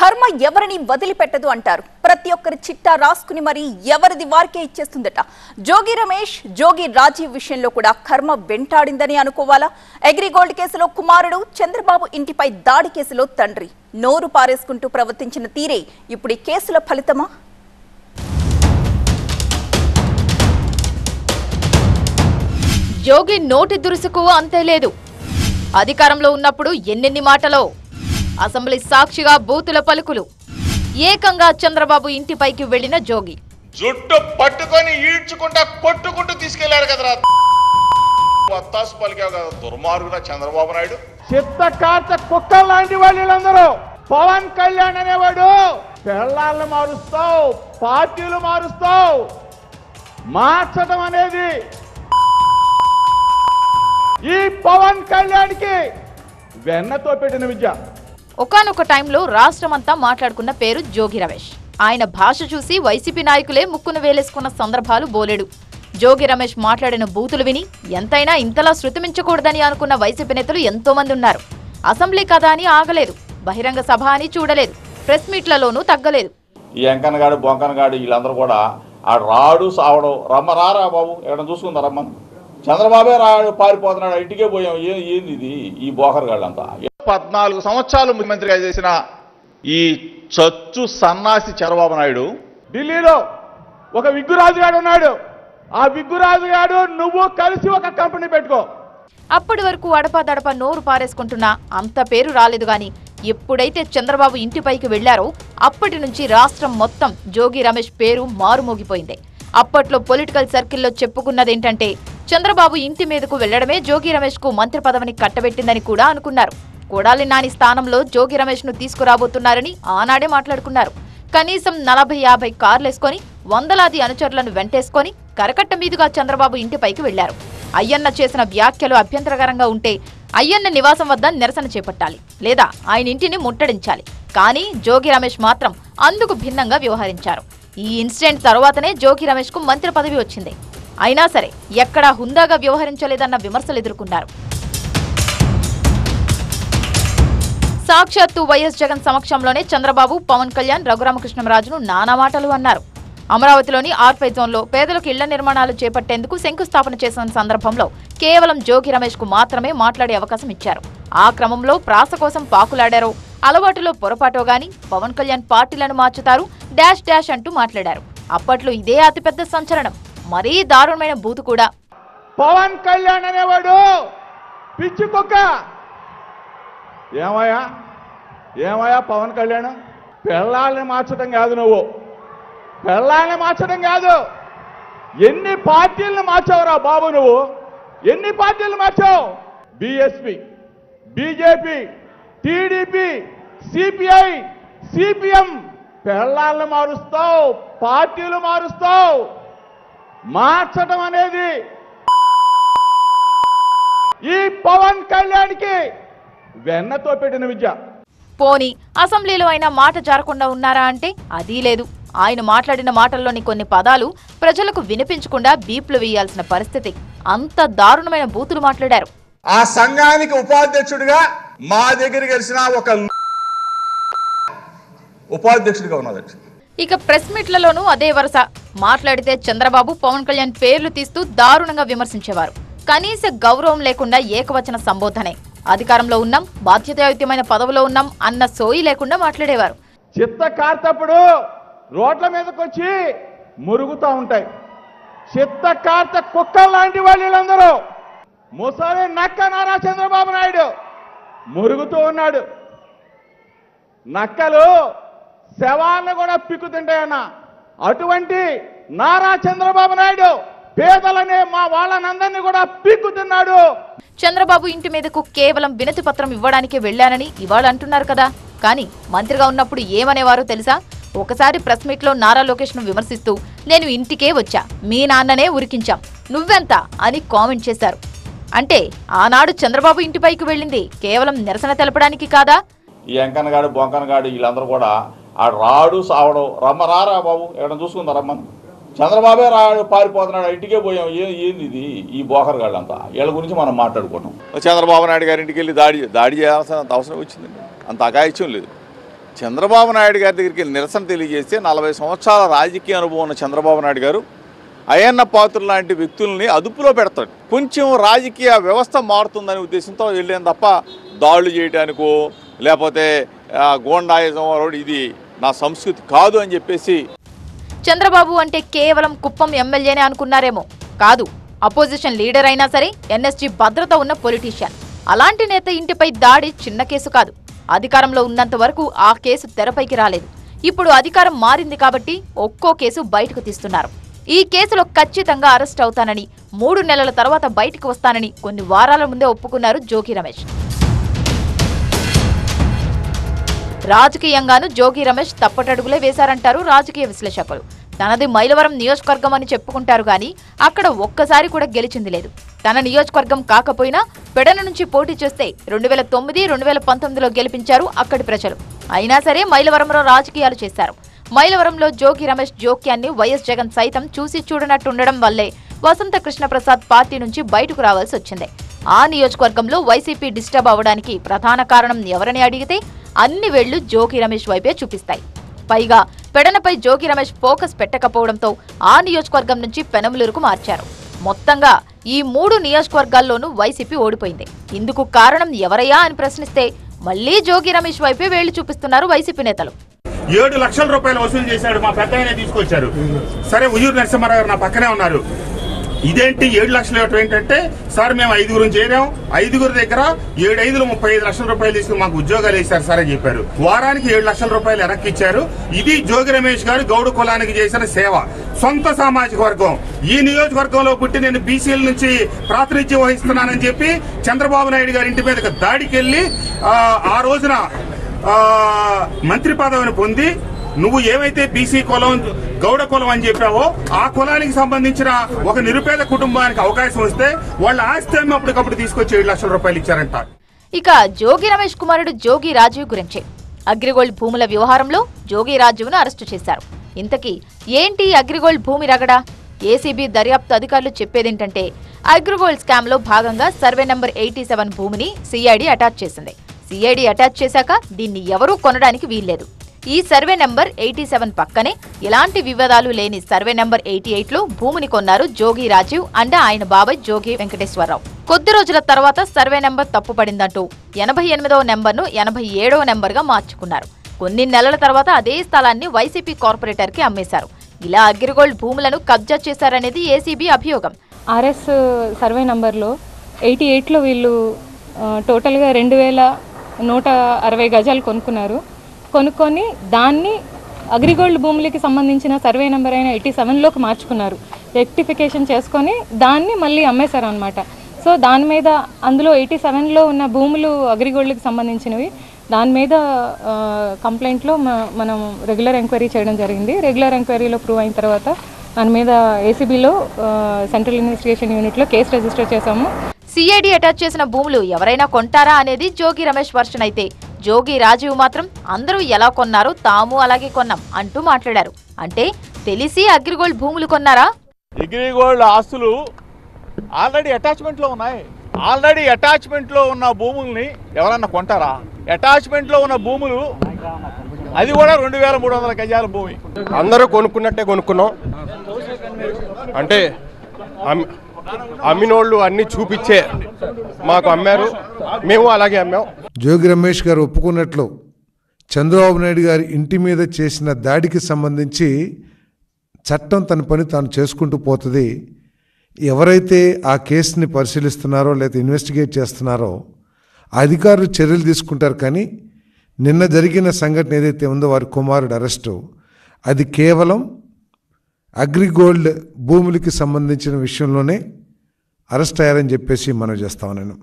కర్మ ఎవరిని వదిలిపెట్టదు అంటారు. ప్రతి ఒక్కరి చిట్టా రాసుకుని మరి ఎవరిది వారికే ఇచ్చేస్తుందట. జోగి రమేష్, జోగి రాజీవ్ విషయంలో కూడా కర్మ వెంటాడిందని అనుకోవాలా? అగ్రిగోల్డ్ కేసులో కుమారుడు, చంద్రబాబు ఇంటిపై దాడి కేసులో తండ్రి నోరు పారేసుకుంటూ ప్రవర్తించిన తీరే ఇప్పుడు ఈ కేసుల ఫలితమా? జోగి నోటి దురుసుకు అంతే లేదు. అధికారంలో ఉన్నప్పుడు ఎన్నెన్ని మాటలో, అసెంబ్లీ సాక్షిగా బూతుల పలుకులు. ఏకంగా చంద్రబాబు ఇంటిపైకి వెళ్లిన జోగి జుట్టు పట్టుకొని ఈడ్చుకుంటా కొట్టుకుంటూ తీసుకెళ్లారు కదరా. వత్తాసు పలికావు కదా దుర్మార్గున చంద్రబాబు నాయుడు. చిత్తకార్త కుక్కలు లాంటి వాళ్ళందరూ పవన్ కళ్యాణ్ అనేవాడు పెళ్ళాలను మారుస్తావు, పార్టీలు మారుస్తావు, మార్చడం అనేది ఈ పవన్ కళ్యాణ్ కి వెన్నతో పెట్టిన విద్య. ఒకానొక టైంలో రాష్ట్రమంతా మాట్లాడుకున్న పేరు జోగి రమేష్. ఆయన భాష చూసి వైసీపీ నాయకులే ముక్కును వేలేసుకున్న సందర్భాలు బోలెడు. జోగి రమేష్ మాట్లాడిన బూతులు విని ఎంతైనా ఇంతలా శృతిమించకూడదని అనుకున్న వైసీపీ నేతలు ఎంతో మంది ఉన్నారు. అసెంబ్లీ కదా అని ఆగలేదు, బహిరంగ సభ అని చూడలేదు, ప్రెస్ మీట్లలోనూ తగ్గలేదు. ఈ ఎంకనగాడు బొంకనగాడు వీళ్ళందరూ కూడా ఆ రాడు సావడం రారా బాబు ఎక్కడ చూసుకుందా రమ్మను. చంద్రబాబే రాడు పారిపోతున్నాడు, ఇంటికే పోయాం. ఏంది ఇది ఈ బోకర్గాళ్ళంతా? 14 సంవత్సరాలు ముఖ్యమంత్రిగా చేసిన ఈ చచ్చు సన్నాసి చంద్రబాబు నాయుడు ఢిల్లీలో ఒక విగ్గురాజుగాడు ఉన్నాడు. ఆ విగ్గురాజుగాడు నువ్వు కలిసి ఒక కంపెనీ పెట్టుకో. అప్పటి వరకు అడపాదడప నోరు పారేసుకుంటున్నా అంత పేరు రాలేదు గాని ఎప్పుడైతే చంద్రబాబు ఇంటిపైకి వెళ్లారో అప్పటి నుంచి రాష్ట్రం మొత్తం జోగి రమేష్ పేరు మారుమోగిపోయింది. అప్పట్లో పొలిటికల్ సర్కిల్లో చెప్పుకున్నదేంటంటే చంద్రబాబు ఇంటి మీదకు వెళ్లడమే జోగి రమేష్ కు మంత్రి పదవిని కట్టబెట్టిందని కూడా అనుకున్నారు. కొడాలి నాని స్థానంలో జోగి రమేష్ ను తీసుకురాబోతున్నారని ఆనాడే మాట్లాడుకున్నారు. కనీసం 40-50 కార్లేసుకొని వందలాది అనుచరులను వెంటేసుకొని కరకట్ట మీదుగా చంద్రబాబు ఇంటిపైకి వెళ్లారు. అయ్యన్న చేసిన వ్యాఖ్యలు అభ్యంతరకరంగా ఉంటే అయ్యన్న నివాసం వద్ద నిరసన చేపట్టాలి, లేదా ఆయన ఇంటిని ముట్టడించాలి. కానీ జోగి రమేష్ మాత్రం అందుకు భిన్నంగా వ్యవహరించారు. ఈ ఇన్సిడెంట్ తరువాతనే జోగి రమేష్ కు మంత్రి పదవి వచ్చింది. అయినా సరే ఎక్కడా హుందాగా వ్యవహరించలేదన్న విమర్శలు ఎదుర్కొన్నారు. సాక్షాత్తు వైఎస్ జగన్ సమక్షంలోనే చంద్రబాబు, పవన్ కళ్యాణ్, రఘురామకృష్ణరాజును నానా మాటలు అన్నారు. అమరావతిలోని ఆర్పై జోన్లో పేదలకు ఇళ్ల నిర్మాణాలు చేపట్టేందుకు శంకుస్థాపన చేసిన సందర్భంలో కేవలం జోగి రమేష్ కు మాత్రమే మాట్లాడే అవకాశం ఇచ్చారు. ఆ క్రమంలో ప్రాస కోసం పాకులాడారో, అలవాటులో పొరపాటో గాని పవన్ కళ్యాణ్ పార్టీలను మార్చుతారు డాష్ డాష్ అంటూ మాట్లాడారు. అప్పట్లో ఇదే అతిపెద్ద సంచలనం. మరీ దారుణమైన బూతు కూడా. పవన్ కళ్యాణ్ అనేవాడు పిచ్చి కుక్క. ఏమయ్యా పవన్ కళ్యాణ్, పెళ్ళాలని మార్చడం కాదు, నువ్వు పెళ్ళాలని మార్చడం కాదు, ఎన్ని పార్టీలను మార్చావురా బాబు నువ్వు? ఎన్ని పార్టీలు మార్చావు? BSP, BJP, TDP, CPI, CPM. పెళ్ళాలను మారుస్తావు, పార్టీలు మారుస్తావు. మార్చడం అనేది ఈ పవన్ కళ్యాణ్ కి వెన్నతో పెట్టిన విద్య. పోనీ అసెంబ్లీలో అయినా మాట జారకుండా ఉన్నారా అంటే అదీ లేదు. ఆయన మాట్లాడిన మాటల్లోని కొన్ని పదాలు ప్రజలకు వినిపించకుండా బీప్లు వేయాల్సిన పరిస్థితి. అంత దారుణమైన బూతులు మాట్లాడారు. ఆ సంఘానికి ఉపాధ్యక్షుడిగా మా దగ్గర గెలిచిన ఒక ఉపాధ్యక్షుడిగా ఉన్నది. ఇక ప్రెస్ మీట్లలోనూ అదే వరుస. మాట్లాడితే చంద్రబాబు, పవన్ కళ్యాణ్ పేర్లు తీస్తూ దారుణంగా విమర్శించేవారు. కనీస గౌరవం లేకుండా ఏకవచన సంబోధనే. అధికారంలో ఉన్నాం, బాధ్యతాయుతమైన పదవిలో ఉన్నాం అన్న సోయి లేకుండా మాట్లాడేవారు. చిత్త కార్తప్పుడు రోడ్ల మీదకి వచ్చి మురుగుతూ ఉంటాయి. చిత్త కార్త కుక్కలు లాంటి వాళ్ళందరూ ముసలి నక్క నారా చంద్రబాబు నాయుడు మురుగుతూ ఉన్నాడు. నక్కలు శవాలను కూడా పిక్కుతుంటాయన్న అటువంటి నారా చంద్రబాబు నాయుడు పేదలనే మా వాళ్ళనందరినీ కూడా పీక్కుతున్నాడు. చంద్రబాబు ఇంటి మీదకు కేవలం వినతి పత్రం ఇవ్వడానికి వెళ్లానని ఇవాళ అంటున్నారు కదా. కానీ మంత్రిగా ఉన్నప్పుడు ఏమనేవారో తెలుసా? ఒకసారి ప్రెస్ మీట్ లో నారా లోకేష్ ను విమర్శిస్తూ నేను ఇంటికే వచ్చా, మీ నాన్ననే ఉరికించాం, నువ్వెంత అని కామెంట్ చేశారు. అంటే ఆనాడు చంద్రబాబు ఇంటిపైకి వెళ్ళింది కేవలం నిరసన తెలపడానికి కాదా? ఈ ఎంకనగాడు బొంకనగాడు వీళ్ళందరూ కూడా ఆ రాడు సావడం రారా బాబు ఎక్కడ చూసుకుందా రమ్మను. చంద్రబాబే రాడు పారిపోతున్నాడు, ఇంటికే పోయాం. ఏంది ఇది ఈ బోకర్గాళ్ళంతా? వీళ్ళ గురించి మనం మాట్లాడుకుంటాం. చంద్రబాబు నాయుడు గారి ఇంటికి వెళ్ళి దాడి చేయాల్సిన అవసరం వచ్చిందండి. అంత అఘాయిత్యం లేదు. చంద్రబాబు నాయుడు గారి దగ్గరికి నిరసన తెలియజేస్తే 40 సంవత్సరాల రాజకీయ అనుభవం ఉన్న చంద్రబాబు నాయుడు గారు అయ్యన్న పాత్రులు లాంటి వ్యక్తుల్ని అదుపులో పెడతాడు. కొంచెం రాజకీయ వ్యవస్థ మారుతుందనే ఉద్దేశంతో వెళ్ళేం తప్ప దాడులు చేయడానికో లేకపోతే గోండాయిజం ఇది నా సంస్కృతి కాదు అని చెప్పేసి. చంద్రబాబు అంటే కేవలం కుప్పం ఎమ్మెల్యేనే అనుకున్నారేమో. కాదు, అపోజిషన్ లీడర్ అయినా సరే ఎన్ఎస్జీ భద్రత ఉన్న పొలిటీషియన్. అలాంటి నేత ఇంటిపై దాడి చిన్న కేసు కాదు. అధికారంలో ఉన్నంత వరకు ఆ కేసు తెరపైకి రాలేదు. ఇప్పుడు అధికారం మారింది కాబట్టి ఒక్కో కేసు బయటకు తీస్తున్నారు. ఈ కేసులో ఖచ్చితంగా అరెస్ట్ అవుతానని, 3 నెలల తర్వాత బయటకు వస్తానని కొన్ని వారాల ముందే ఒప్పుకున్నారు జోగి రమేష్. రాజకీయంగానూ జోగి రమేష్ తప్పటడుగులే వేశారంటారు రాజకీయ విశ్లేషకులు. తనది మైలవరం నియోజకవర్గం అని చెప్పుకుంటారు గానీ అక్కడ ఒక్కసారి కూడా గెలిచింది లేదు. తన నియోజకవర్గం కాకపోయినా పెడన నుంచి పోటీ చేస్తే 2009, 2019లో గెలిపించారు అక్కడి ప్రజలు. అయినా సరే మైలవరంలో రాజకీయాలు చేశారు. మైలవరంలో జోగి రమేష్ జోక్యాన్ని వైఎస్ జగన్ సైతం చూసి చూడనట్టుండడం వల్లే వసంత కృష్ణప్రసాద్ పార్టీ నుంచి బయటకు రావాల్సి వచ్చింది. ఆ నియోజకవర్గంలో వైసీపీ డిస్టర్బ్ అవ్వడానికి ప్రధాన కారణం ఎవరని అడిగితే అన్ని వేళ్లు జోగి రమేష్ వైపే చూపిస్తాయి. పైగా పెడనపై జోగి రమేష్ ఫోకస్ పెట్టకపోవడంతో ఆ నియోజకవర్గం నుంచి పెనమలూరుకు మార్చారు. మొత్తంగా ఈ 3 నియోజకవర్గాల్లోనూ వైసీపీ ఓడిపోయింది. ఇందుకు కారణం ఎవరయ్యా అని ప్రశ్నిస్తే మళ్లీ జోగి రమేష్ వైపే వేళ్లు చూపిస్తున్నారు వైసీపీ నేతలు. 7 లక్షల రూపాయలు వసూలు చేశాడు, మా పెద్ద ఆయన తీసుకొచ్చారు. సరే, ఉయ్యూరు నరసింహారావు గారు నా పక్కనే ఉన్నారు. ఇదేంటి 7 లక్షలు ఇవ్వటం ఏంటంటే, సార్ మేము 5గురు చేరాం, 5గురు దగ్గర 7 35 లక్షల రూపాయలు తీసుకుని మాకు ఉద్యోగాలు వేశారు సార్ అని చెప్పారు. వారానికి 7 లక్షల రూపాయలు వెనక్కి ఇచ్చారు. ఇది జోగి రమేష్ గారు గౌడ కులానికి చేసిన సేవ. సొంత సామాజిక వర్గం, ఈ నియోజకవర్గంలో పుట్టి నేను బీసీల నుంచి ప్రాతినిధ్యం వహిస్తున్నానని చెప్పి చంద్రబాబు నాయుడు గారి ఇంటి మీదకి దాడికి వెళ్లి ఆ రోజున మంత్రి పదవిని పొంది, నువ్వు ఏవైతే బీసీ కులం గౌడ కులం అని చెప్పావో ఆ కులానికి సంబంధించిన ఒక నిరుపేద కుటుంబానికి అవకాశం వస్తే వాళ్ళ ఆస్తి అప్పటికప్పుడు తీసుకొచ్చి 7 లక్షల రూపాయలు ఇచ్చారంట. ఇక జోగి రమేష్ కుమారుడు జోగి రాజీవ్ గురించి అగ్రిగోల్డ్ భూముల వ్యవహారంలో జోగి రాజీవ్ను అరెస్టు చేశారు. ఇంతకీ ఏంటి అగ్రిగోల్డ్ భూమి రగడ? ఏసీబీ దర్యాప్తు అధికారులు చెప్పేదేంటంటే, అగ్రిగోల్డ్ స్కామ్ లో భాగంగా సర్వే నంబర్ 87 భూమిని సిఐడి అటాచ్ చేసింది. సిఐడి అటాచ్ చేశాక దీన్ని ఎవరూ కొనడానికి వీల్లేదు. ఈ సర్వే నంబర్ 87 పక్కనే ఎలాంటి వివాదాలు లేని సర్వే నంబర్ 88లో భూమిని కొన్నారు జోగి రాజీవ్ అండ్ ఆయన బాబాయ్ జోగి వెంకటేశ్వరరావు. కొద్ది రోజుల తర్వాత సర్వే నెంబర్ తప్పుపడిందంటూ 88వ నెంబర్ను 87వ నెంబర్గా మార్చుకున్నారు. కొన్ని నెలల తర్వాత అదే స్థలాన్ని వైసీపీ కార్పొరేటర్ కి అమ్మేశారు. ఇలా అగ్రిగోల్డ్ భూములను కబ్జా చేశారనేది ఏసీబీ అభియోగం. ఆర్ఎస్ సర్వే నంబర్లో 88లో వీళ్ళు టోటల్గా 2160 గజాలు కొనుక్కొని దాన్ని అగ్రిగోల్డ్ భూములకి సంబంధించిన సర్వే నెంబర్ అయిన 87లోకి మార్చుకున్నారు. రెక్టిఫికేషన్ చేసుకొని దాన్ని మళ్ళీ అమ్మేశారు అనమాట. సో దాని మీద అందులో 87లో ఉన్న భూములు అగ్రిగోల్డ్కి సంబంధించినవి. దాని మీద కంప్లైంట్లో మనం రెగ్యులర్ ఎంక్వైరీ చేయడం జరిగింది. రెగ్యులర్ ఎంక్వైరీలో ప్రూవ్ అయిన తర్వాత దాని మీద ఏసీబీలో సెంట్రల్ ఇన్వెస్టిగేషన్ యూనిట్లో కేసు రిజిస్టర్ చేశాము. సిఐడి అటాచ్ చేసిన భూములు ఎవరైనా కొంటారా అనేది జోగి రమేష్ వర్షన్ అయితే, జోగి రాజీవ్ మాత్రం అందరూ ఎలా కొన్నారో తాము అలాగే కొన్నాం అంటూ మాట్లాడారు. అంటే తెలిసి అగ్రిగోల్డ్ భూములు కొన్నారా? అగ్రిగోల్డ్ ఆస్తులు ఆల్రెడీ అటాచ్మెంట్ లో ఉన్నాయి. ఆల్రెడీ అటాచ్మెంట్ లో ఉన్న భూముల్ని ఎవరన్నా కొంటారా? అటాచ్మెంట్ లో ఉన్న భూములు అది కూడా 2300 గజాల భూమి. అందరూ కొనుక్కున్నట్టే కొనుక్కున్నాం. అంటే అమ్మినోళ్ళు అన్ని చూపించే మాకు అమ్మారు, మేము అలాగే అమ్మాం. జోగి రమేష్ గారు ఒప్పుకున్నట్లు చంద్రబాబు నాయుడు గారి ఇంటి మీద చేసిన దాడికి సంబంధించి చట్టం తన పని తాను చేసుకుంటూ పోతుంది. ఎవరైతే ఆ కేసుని పరిశీలిస్తున్నారో లేదా ఇన్వెస్టిగేట్ చేస్తున్నారో అధికారులు చర్యలు తీసుకుంటారు. కానీ నిన్న జరిగిన సంఘటన ఏదైతే ఉందో వారి కుమారుడు అరెస్టు, అది కేవలం అగ్రిగోల్డ్ భూములకి సంబంధించిన విషయంలోనే అరెస్ట్ అయ్యారని చెప్పేసి మనం చేస్తాం. నేను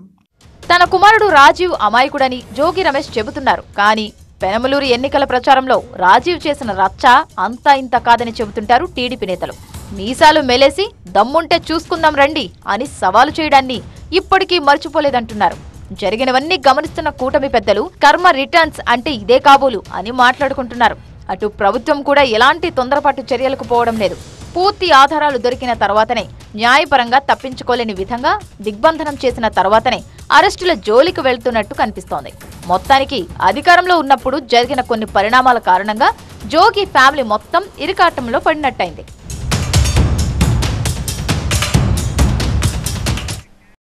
తన కుమారుడు రాజీవ్ అమాయకుడని జోగి రమేష్ చెబుతున్నారు. కానీ పెనమలూరు ఎన్నికల ప్రచారంలో రాజీవ్ చేసిన రచ్చ అంతా ఇంత కాదని చెబుతుంటారు టీడీపీ నేతలు. మీసాలు మెలేసి దమ్ముంటే చూసుకుందాం రండి అని సవాలు చేయడాన్ని ఇప్పటికీ మర్చిపోలేదంటున్నారు. జరిగినవన్నీ గమనిస్తున్న కూటమి పెద్దలు కర్మ రిటర్న్స్ అంటే ఇదే కాబోలు అని మాట్లాడుకుంటున్నారు. అటు ప్రభుత్వం కూడా ఎలాంటి తొందరపాటు చర్యలకు పోవడం లేదు. పూర్తి ఆధారాలు దొరికిన తర్వాతనే, న్యాయపరంగా తప్పించుకోలేని విధంగా దిగ్బంధనం చేసిన తర్వాతనే అరెస్టుల జోలికి వెళ్తున్నట్టు కనిపిస్తోంది. మొత్తానికి అధికారంలో ఉన్నప్పుడు జరిగిన కొన్ని పరిణామాల కారణంగా జోగి ఫ్యామిలీ మొత్తం ఇరుకాటంలో పడినట్టయింది.